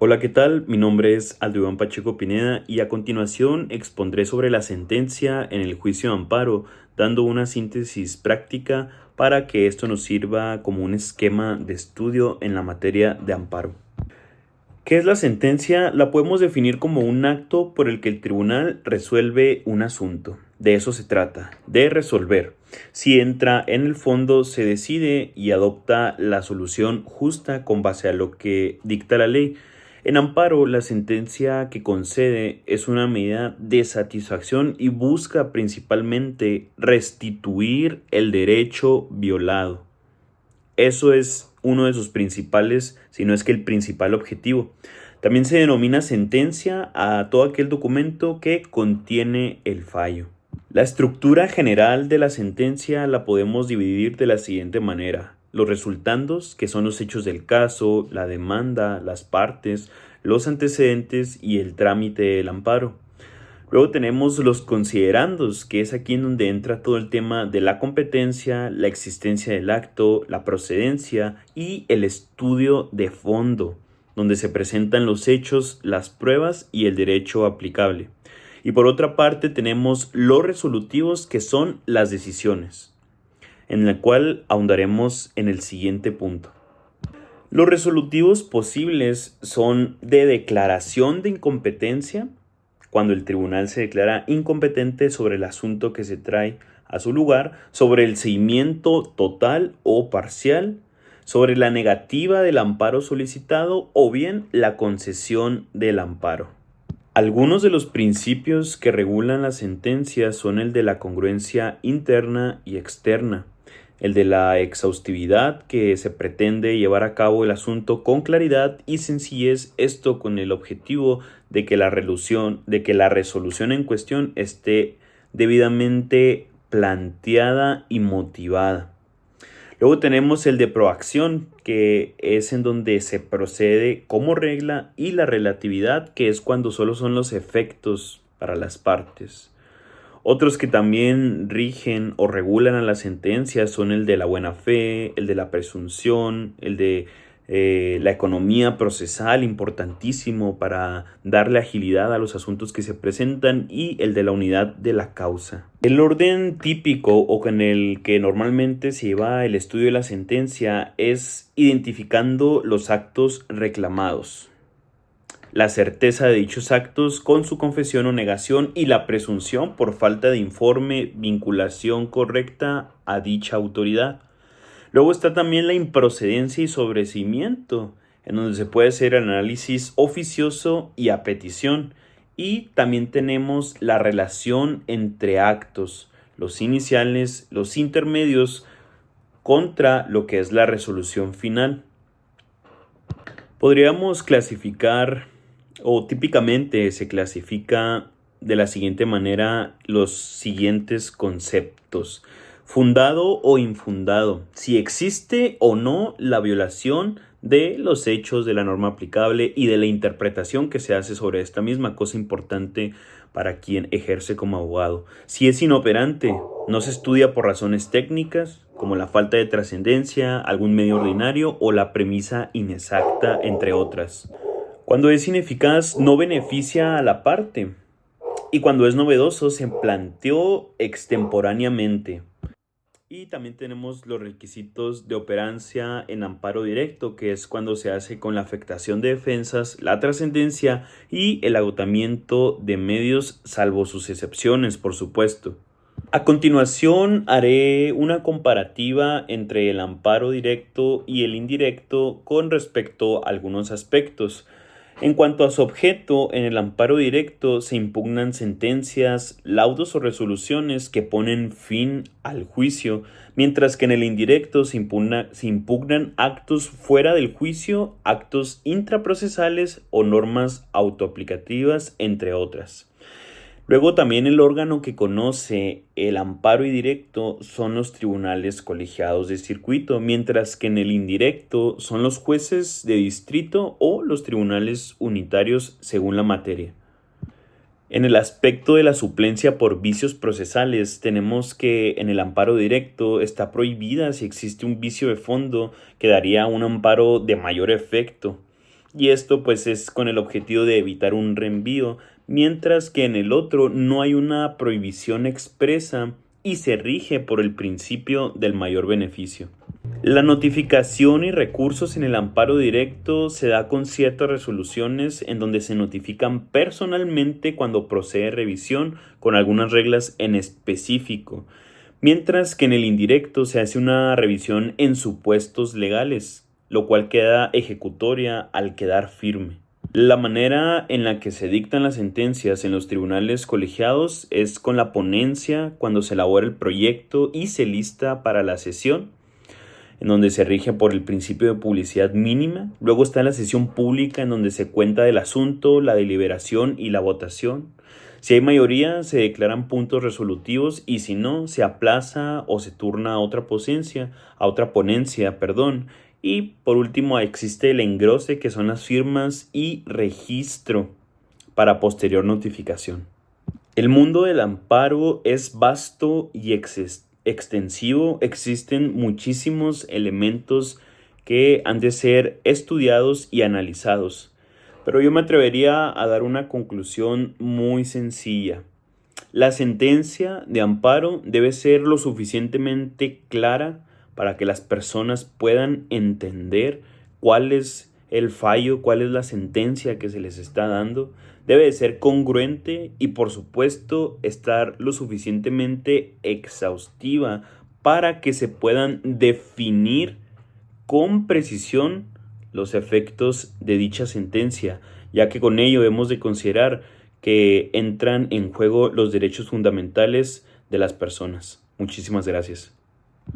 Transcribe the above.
Hola, ¿qué tal? Mi nombre es Aldo Iván Pacheco Pineda y a continuación expondré sobre la sentencia en el juicio de amparo, dando una síntesis práctica para que esto nos sirva como un esquema de estudio en la materia de amparo. ¿Qué es la sentencia? La podemos definir como un acto por el que el tribunal resuelve un asunto. De eso se trata, de resolver. Si entra en el fondo, se decide y adopta la solución justa con base a lo que dicta la ley. En amparo, la sentencia que concede es una medida de satisfacción y busca principalmente restituir el derecho violado. Eso es uno de sus principales, si no es que el principal objetivo. También se denomina sentencia a todo aquel documento que contiene el fallo. La estructura general de la sentencia la podemos dividir de la siguiente manera. Los resultandos, que son los hechos del caso, la demanda, las partes, los antecedentes y el trámite del amparo. Luego tenemos los considerandos, que es aquí en donde entra todo el tema de la competencia, la existencia del acto, la procedencia y el estudio de fondo, donde se presentan los hechos, las pruebas y el derecho aplicable. Y por otra parte tenemos los resolutivos, que son las decisiones, en la cual ahondaremos en el siguiente punto. Los resolutivos posibles son de declaración de incompetencia, cuando el tribunal se declara incompetente sobre el asunto que se trae a su lugar, sobre el seguimiento total o parcial, sobre la negativa del amparo solicitado o bien la concesión del amparo. Algunos de los principios que regulan la sentencia son el de la congruencia interna y externa, el de la exhaustividad, que se pretende llevar a cabo el asunto con claridad y sencillez, esto con el objetivo de que la resolución en cuestión esté debidamente planteada y motivada. Luego tenemos el de proacción, que es en donde se procede como regla, y la relatividad, que es cuando solo son los efectos para las partes. Otros que también rigen o regulan a las sentencias son el de la buena fe, el de la presunción, el de la economía procesal, importantísimo para darle agilidad a los asuntos que se presentan, y el de la unidad de la causa. El orden típico o con el que normalmente se lleva el estudio de la sentencia es identificando los actos reclamados, la certeza de dichos actos con su confesión o negación y la presunción por falta de informe, vinculación correcta a dicha autoridad. Luego está también la improcedencia y sobreseimiento, en donde se puede hacer el análisis oficioso y a petición. Y también tenemos la relación entre actos, los iniciales, los intermedios, contra lo que es la resolución final. Podríamos clasificar, o típicamente se clasifica de la siguiente manera, los siguientes conceptos: fundado o infundado, si existe o no la violación de los hechos de la norma aplicable y de la interpretación que se hace sobre esta misma, cosa importante para quien ejerce como abogado. Si es inoperante, no se estudia por razones técnicas, como la falta de trascendencia, algún medio ordinario o la premisa inexacta, entre otras. Cuando es ineficaz, no beneficia a la parte. Y cuando es novedoso, se planteó extemporáneamente. Y también tenemos los requisitos de operancia en amparo directo, que es cuando se hace con la afectación de defensas, la trascendencia y el agotamiento de medios, salvo sus excepciones, por supuesto. A continuación haré una comparativa entre el amparo directo y el indirecto con respecto a algunos aspectos. En cuanto a su objeto, en el amparo directo se impugnan sentencias, laudos o resoluciones que ponen fin al juicio, mientras que en el indirecto se impugnan actos fuera del juicio, actos intraprocesales o normas autoaplicativas, entre otras. Luego también el órgano que conoce el amparo directo son los tribunales colegiados de circuito, mientras que en el indirecto son los jueces de distrito o los tribunales unitarios según la materia. En el aspecto de la suplencia por vicios procesales, tenemos que en el amparo directo está prohibida si existe un vicio de fondo que daría un amparo de mayor efecto. y esto pues es con el objetivo de evitar un reenvío, mientras que en el otro no hay una prohibición expresa y se rige por el principio del mayor beneficio. La notificación y recursos en el amparo directo se da con ciertas resoluciones en donde se notifican personalmente cuando procede revisión con algunas reglas en específico, mientras que en el indirecto se hace una revisión en supuestos legales, lo cual queda ejecutoria al quedar firme. La manera en la que se dictan las sentencias en los tribunales colegiados es con la ponencia cuando se elabora el proyecto y se lista para la sesión, en donde se rige por el principio de publicidad mínima. Luego está la sesión pública, en donde se cuenta del asunto, la deliberación y la votación. Si hay mayoría, se declaran puntos resolutivos y si no, se aplaza o se turna a otra ponencia, perdón. Y por último, existe el engrose, que son las firmas y registro para posterior notificación. El mundo del amparo es vasto y extensivo. Existen muchísimos elementos que han de ser estudiados y analizados. Pero yo me atrevería a dar una conclusión muy sencilla. La sentencia de amparo debe ser lo suficientemente clara para que las personas puedan entender cuál es el fallo, cuál es la sentencia que se les está dando. Debe de ser congruente y, por supuesto, estar lo suficientemente exhaustiva para que se puedan definir con precisión los efectos de dicha sentencia, ya que con ello hemos de considerar que entran en juego los derechos fundamentales de las personas. Muchísimas gracias.